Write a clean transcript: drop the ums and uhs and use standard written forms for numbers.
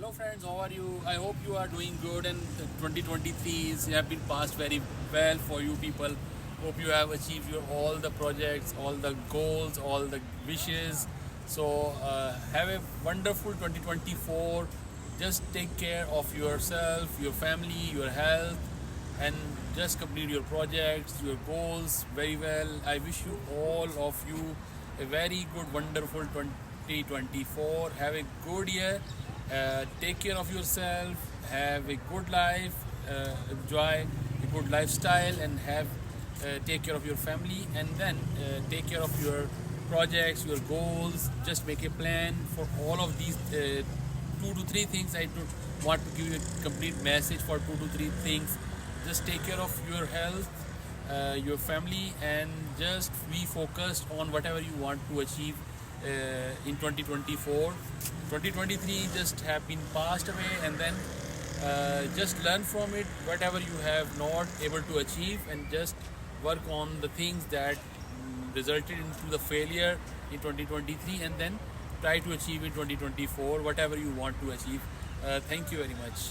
Hello friends, how are you? I hope you are doing good and 2023 have been passed very well for you people. Hope you have achieved all the projects, all the goals, all the wishes. So have a wonderful 2024. Just take care of yourself, your family, your health, and just complete your projects, your goals very well. I wish you all of you a very good, wonderful 2024. Have a good year. Take care of yourself, have a good life, enjoy a good lifestyle, and take care of your family, and then take care of your projects, your goals. Just make a plan for all of these 2 to 3 things. I don't want to give you a complete message for 2 to 3 things. Just take care of your health, your family, and just be focused on whatever you want to achieve in 2024. 2023 just have been passed away, and then just learn from it whatever you have not able to achieve, and just work on the things that resulted into the failure in 2023, and then try to achieve in 2024 whatever you want to achieve. Thank you very much.